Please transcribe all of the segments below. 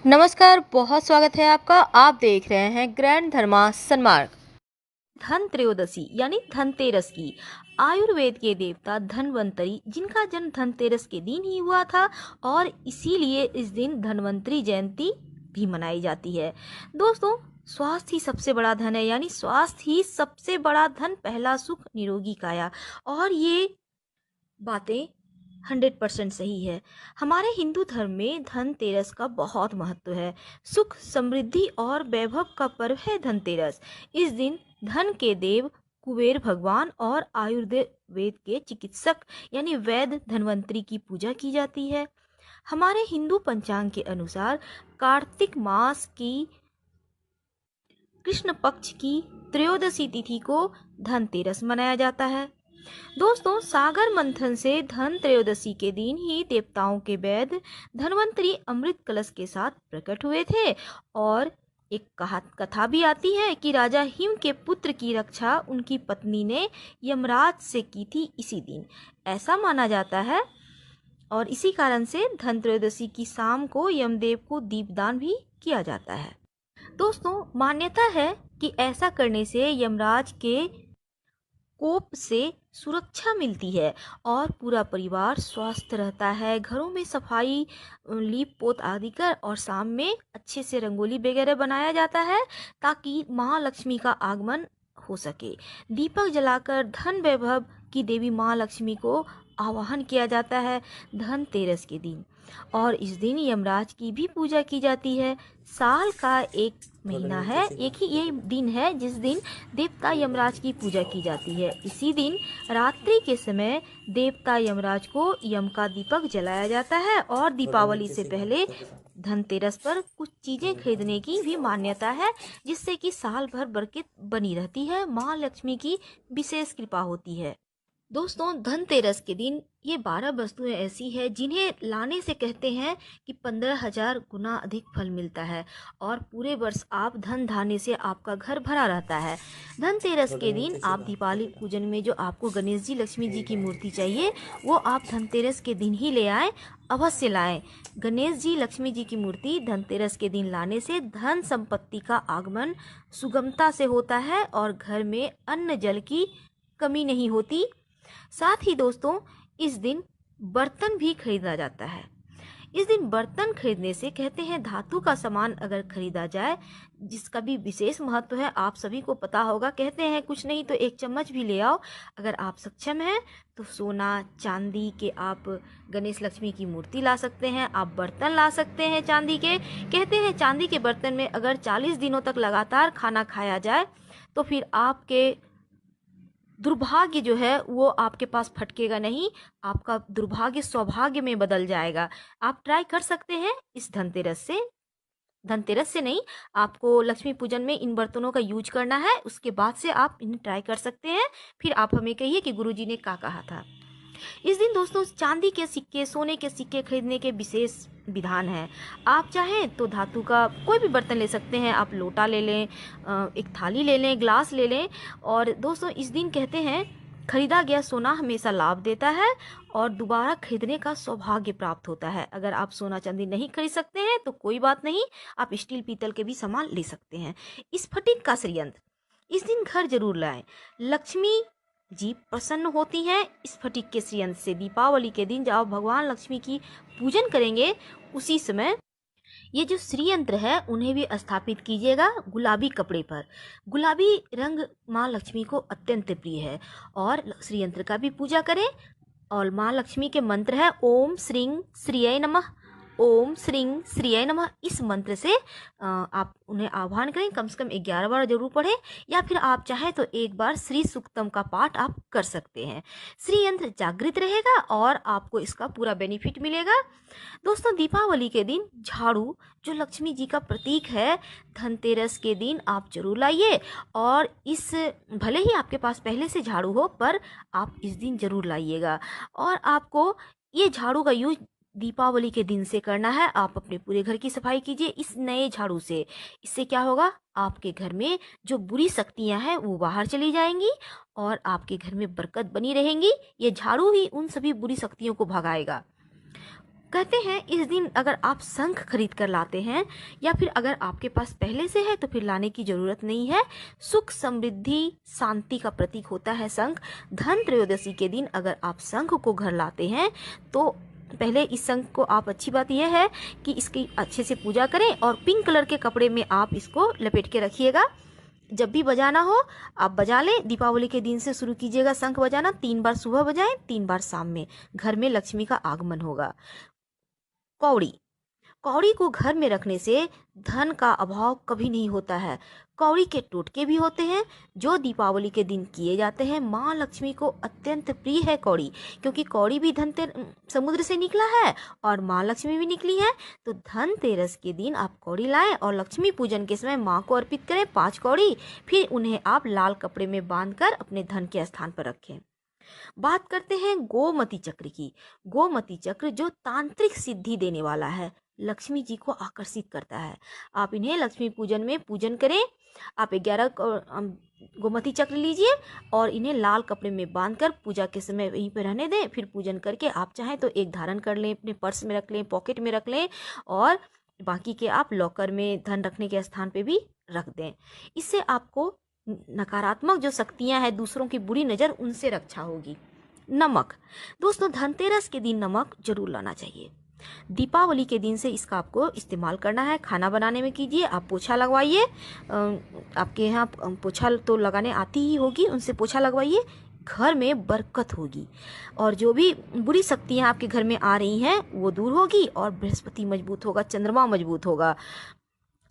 नमस्कार, बहुत स्वागत है आपका। आप देख रहे हैं ग्रैंड धर्मा सन्मार्ग। धन त्रयोदशी यानी धनतेरस की आयुर्वेद के देवता धन्वंतरी, जिनका जन्म धनतेरस के दिन ही हुआ था और इसीलिए इस दिन धन्वंतरी जयंती भी मनाई जाती है। दोस्तों, स्वास्थ्य ही सबसे बड़ा धन है, यानी स्वास्थ्य ही सबसे बड़ा धन, पहला सुख निरोगी काया। और ये बातें 100% सही है। हमारे हिंदू धर्म में धनतेरस का बहुत महत्व है। सुख, समृद्धि और वैभव का पर्व है धनतेरस। इस दिन धन के देव कुबेर भगवान और आयुर्वेद के चिकित्सक यानी वैद्य धन्वंतरी की पूजा की जाती है। हमारे हिंदू पंचांग के अनुसार कार्तिक मास की कृष्ण पक्ष की त्रयोदशी तिथि को धनतेरस मनाया जाता है। दोस्तों, सागर मंथन से धन त्रयोदशी के दिन ही देवताओं के वैद्य धन्वंतरी अमृत कलश के साथ प्रकट हुए थे। और एक कथा भी आती है कि राजा हिम के पुत्र की रक्षा उनकी पत्नी ने यमराज से की थी इसी दिन, ऐसा माना जाता है। और इसी कारण से धन त्रयोदशी की शाम को यमदेव को दीपदान भी किया जाता है। दोस्तों, मान्यता है कि ऐसा करने से यमराज के कोप से सुरक्षा मिलती है और पूरा परिवार स्वस्थ रहता है। घरों में सफाई, लीप पोत आदि कर और शाम में अच्छे से रंगोली वगैरह बनाया जाता है ताकि माँ लक्ष्मी का आगमन हो सके। दीपक जलाकर धन वैभव की देवी माँ लक्ष्मी को आवाहन किया जाता है धनतेरस के दिन। और इस दिन यमराज की भी पूजा की जाती है। साल का एक महीना है, एक ही ये दिन है जिस दिन देवता यमराज की पूजा की जाती है। इसी दिन रात्रि के समय देवता यमराज को यम का दीपक जलाया जाता है। और दीपावली से पहले धनतेरस पर कुछ चीजें खरीदने की भी मान्यता है, जिससे कि साल भर बरकत बनी रहती है, माँ लक्ष्मी की विशेष कृपा होती है। दोस्तों, धनतेरस के दिन ये 12 वस्तुएं ऐसी है जिन्हें लाने से कहते हैं कि 15,000 गुना अधिक फल मिलता है और पूरे वर्ष आप धन धान्य से आपका घर भरा रहता है। धनतेरस के दिन आप दीपावली पूजन में जो आपको गणेश जी, लक्ष्मी जी की मूर्ति चाहिए, वो आप धनतेरस के दिन ही ले आएं, अवश्य लाएं। गणेश जी, लक्ष्मी जी की मूर्ति धनतेरस के दिन लाने से धन संपत्ति का आगमन सुगमता से होता है और घर में अन्न जल की कमी नहीं होती। साथ ही दोस्तों, इस दिन बर्तन भी खरीदा जाता है। इस दिन बर्तन खरीदने से कहते हैं धातु का सामान अगर खरीदा जाए, जिसका भी विशेष महत्व है, आप सभी को पता होगा। कहते हैं कुछ नहीं तो एक चम्मच भी ले आओ। अगर आप सक्षम हैं तो सोना चांदी के आप गणेश लक्ष्मी की मूर्ति ला सकते हैं, आप बर्तन ला सकते हैं चांदी के। कहते हैं चांदी के बर्तन में अगर 40 दिनों तक लगातार खाना खाया जाए तो फिर आपके दुर्भाग्य जो है वो आपके पास फटकेगा नहीं, आपका दुर्भाग्य सौभाग्य में बदल जाएगा। आप ट्राई कर सकते हैं इस धनतेरस से नहीं, आपको लक्ष्मी पूजन में इन बर्तनों का यूज करना है, उसके बाद से आप इन्हें ट्राई कर सकते हैं। फिर आप हमें कहिए कि गुरुजी ने क्या कहा था। इस दिन दोस्तों चांदी के सिक्के, सोने के सिक्के खरीदने के विशेष विधान है। आप चाहें तो धातु का कोई भी बर्तन ले सकते हैं, आप लोटा ले लें, एक थाली ले लें, ग्लास ले लें। और दोस्तों, इस दिन कहते हैं खरीदा गया सोना हमेशा लाभ देता है और दोबारा खरीदने का सौभाग्य प्राप्त होता है। अगर आप सोना चांदी नहीं खरीद सकते हैं तो कोई बात नहीं, आप स्टील पीतल के भी सामान ले सकते हैं। स्फटिक का श्रीयंत्र इस दिन घर जरूर लाएं, लक्ष्मी जी प्रसन्न होती हैं स्फटिक के श्रीयंत्र से। दीपावली के दिन जब भगवान लक्ष्मी की पूजन करेंगे, उसी समय ये जो श्रीयंत्र है उन्हें भी स्थापित कीजिएगा गुलाबी कपड़े पर। गुलाबी रंग माँ लक्ष्मी को अत्यंत प्रिय है और श्रीयंत्र का भी पूजा करें। और माँ लक्ष्मी के मंत्र है ओम श्रीं श्रीय नमः, ओम श्रीं श्रीय नमः। इस मंत्र से आप उन्हें आह्वान करें, कम से कम 11 बार जरूर पढ़ें, या फिर आप चाहें तो एक बार श्री सूक्तम का पाठ आप कर सकते हैं। श्री यंत्र जागृत रहेगा और आपको इसका पूरा बेनिफिट मिलेगा। दोस्तों, दीपावली के दिन झाड़ू जो लक्ष्मी जी का प्रतीक है, धनतेरस के दिन आप जरूर लाइए। और इस भले ही आपके पास पहले से झाड़ू हो, पर आप इस दिन जरूर लाइएगा। और आपको ये झाड़ू का यूज दीपावली के दिन से करना है। आप अपने पूरे घर की सफाई कीजिए इस नए झाड़ू से। इससे क्या होगा, आपके घर में जो बुरी शक्तियां हैं वो बाहर चली जाएंगी और आपके घर में बरकत बनी रहेंगी। ये झाड़ू ही उन सभी बुरी शक्तियों को भगाएगा। कहते हैं इस दिन अगर आप शंख खरीद कर लाते हैं या फिर अगर आपके पास पहले से है तो फिर लाने की जरूरत नहीं है। सुख समृद्धि शांति का प्रतीक होता है शंख। धन त्रयोदशी के दिन अगर आप शंख को घर लाते हैं तो पहले इस शंख को आप, अच्छी बात यह है कि इसकी अच्छे से पूजा करें और पिंक कलर के कपड़े में आप इसको लपेट के रखिएगा। जब भी बजाना हो आप बजा लें। दीपावली के दिन से शुरू कीजिएगा शंख बजाना। 3 बार सुबह बजाएं, 3 बार शाम में। घर में लक्ष्मी का आगमन होगा। कौड़ी, कौड़ी को घर में रखने से धन का अभाव कभी नहीं होता है। कौड़ी के टोटके भी होते हैं जो दीपावली के दिन किए जाते हैं। माँ लक्ष्मी को अत्यंत प्रिय है कौड़ी, क्योंकि कौड़ी भी समुद्र से निकला है और माँ लक्ष्मी भी निकली है। तो धनतेरस के दिन आप कौड़ी लाएं और लक्ष्मी पूजन के समय माँ को अर्पित करें 5 कौड़ी। फिर उन्हें आप लाल कपड़े में बांधकर अपने धन के स्थान पर रखें। बात करते हैं गोमती चक्र की। गोमती चक्र जो तांत्रिक सिद्धि देने वाला है, लक्ष्मी जी को आकर्षित करता है। आप इन्हें लक्ष्मी पूजन में पूजन करें। आप 11 गोमती चक्र लीजिए और इन्हें लाल कपड़े में बांधकर पूजा के समय वहीं पर रहने दें। फिर पूजन करके आप चाहें तो एक धारण कर लें, अपने पर्स में रख लें, पॉकेट में रख लें और बाकी के आप लॉकर में धन रखने के स्थान पे भी रख दें। इससे आपको नकारात्मक जो शक्तियां हैं, दूसरों की बुरी नज़र, उनसे रक्षा होगी। नमक, दोस्तों धनतेरस के दिन नमक जरूर लाना चाहिए। दीपावली के दिन से इसका आपको इस्तेमाल करना है। खाना बनाने में कीजिए। आप पोछा लगवाइए। आपके यहाँ पोछा तो लगाने आती ही होगी, उनसे पोछा लगवाइए। घर में बरकत होगी और जो भी बुरी शक्तियाँ आपके घर में आ रही हैं वो दूर होगी और बृहस्पति मजबूत होगा, चंद्रमा मजबूत होगा।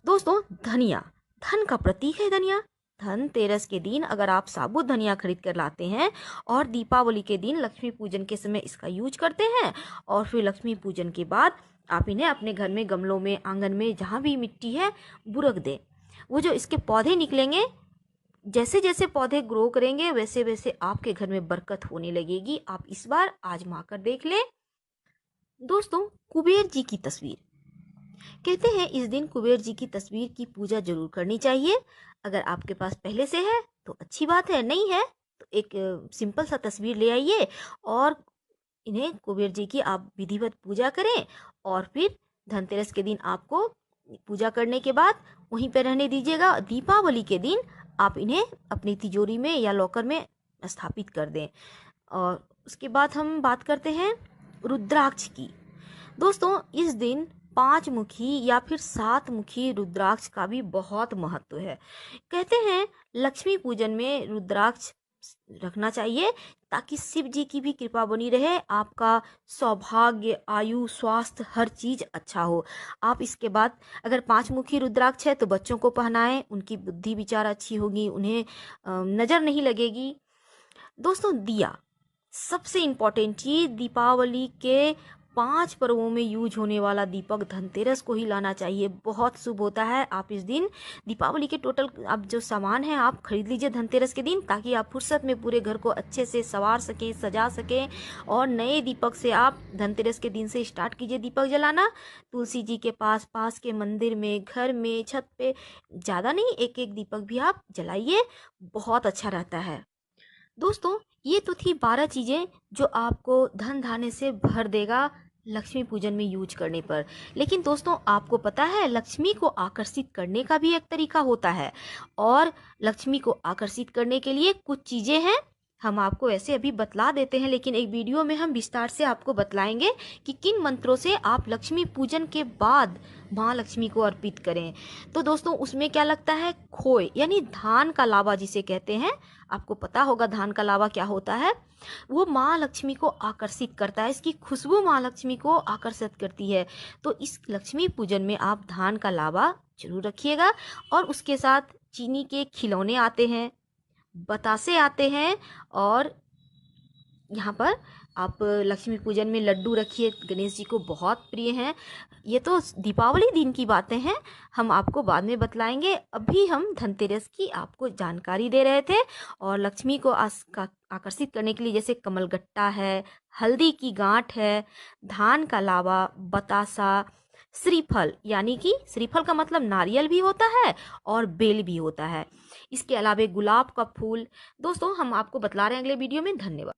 दोस्तों धनिया, धन का प्रतीक है धनिया। धनतेरस के दिन अगर आप साबुत धनिया खरीद कर लाते हैं और दीपावली के दिन लक्ष्मी पूजन के समय इसका यूज करते हैं और फिर लक्ष्मी पूजन के बाद आप इन्हें अपने घर में गमलों में, आंगन में, जहाँ भी मिट्टी है वो रख दें। वो जो इसके पौधे निकलेंगे, जैसे जैसे पौधे ग्रो करेंगे वैसे वैसे आपके घर में बरकत होने लगेगी। आप इस बार आजमा कर देख लें। दोस्तों कुबेर जी की तस्वीर, कहते हैं इस दिन कुबेर जी की तस्वीर की पूजा जरूर करनी चाहिए। अगर आपके पास पहले से है तो अच्छी बात है, नहीं है तो एक सिंपल सा तस्वीर ले आइए और इन्हें कुबेर जी की आप विधिवत पूजा करें और फिर धनतेरस के दिन आपको पूजा करने के बाद वहीं पर रहने दीजिएगा। दीपावली के दिन आप इन्हें अपनी तिजोरी में या लॉकर में स्थापित कर दें। और उसके बाद हम बात करते हैं रुद्राक्ष की। दोस्तों इस दिन 5 मुखी या फिर 7 मुखी रुद्राक्ष का भी बहुत महत्व है। कहते हैं लक्ष्मी पूजन में रुद्राक्ष रखना चाहिए ताकि शिव जी की भी कृपा बनी रहे, आपका सौभाग्य, आयु, स्वास्थ्य, हर चीज अच्छा हो। आप इसके बाद अगर 5 मुखी रुद्राक्ष है तो बच्चों को पहनाएं, उनकी बुद्धि विचार अच्छी होगी, उन्हें नजर नहीं लगेगी। दोस्तों दिया, सबसे इम्पोर्टेंट चीज, दीपावली के 5 पर्वों में यूज होने वाला दीपक धनतेरस को ही लाना चाहिए। बहुत शुभ होता है। आप इस दिन दीपावली के टोटल आप जो सामान है आप खरीद लीजिए धनतेरस के दिन, ताकि आप फुर्सत में पूरे घर को अच्छे से संवार सकें, सजा सकें। और नए दीपक से आप धनतेरस के दिन से स्टार्ट कीजिए दीपक जलाना। तुलसी जी के पास, पास के मंदिर में, घर में, छत पे, ज़्यादा नहीं, एक एक दीपक भी आप जलाइए, बहुत अच्छा रहता है। दोस्तों ये तो थी 12 चीज़ें जो आपको धन धान्य से भर देगा लक्ष्मी पूजन में यूज करने पर। लेकिन दोस्तों आपको पता है लक्ष्मी को आकर्षित करने का भी एक तरीका होता है और लक्ष्मी को आकर्षित करने के लिए कुछ चीज़ें हैं, हम आपको ऐसे अभी बतला देते हैं, लेकिन एक वीडियो में हम विस्तार से आपको बतलाएंगे कि किन मंत्रों से आप लक्ष्मी पूजन के बाद माँ लक्ष्मी को अर्पित करें। तो दोस्तों उसमें क्या लगता है, खोए यानी धान का लावा जिसे कहते हैं। आपको पता होगा धान का लावा क्या होता है। वो माँ लक्ष्मी को आकर्षित करता है, इसकी खुशबू माँ लक्ष्मी को आकर्षित करती है। तो इस लक्ष्मी पूजन में आप धान का लावा जरूर रखिएगा। और उसके साथ चीनी के खिलौने आते हैं, बतासे आते हैं और यहाँ पर आप लक्ष्मी पूजन में लड्डू रखिए, गणेश जी को बहुत प्रिय हैं। ये तो दीपावली दिन की बातें हैं, हम आपको बाद में बतलाएंगे। अभी हम धनतेरस की आपको जानकारी दे रहे थे। और लक्ष्मी को आकर्षित करने के लिए जैसे कमलगट्टा है, हल्दी की गांठ है, धान का लावा, बतासा, श्रीफल, यानी कि श्रीफल का मतलब नारियल भी होता है और बेल भी होता है। इसके अलावा गुलाब का फूल। दोस्तों हम आपको बतला रहे हैं अगले वीडियो में। धन्यवाद।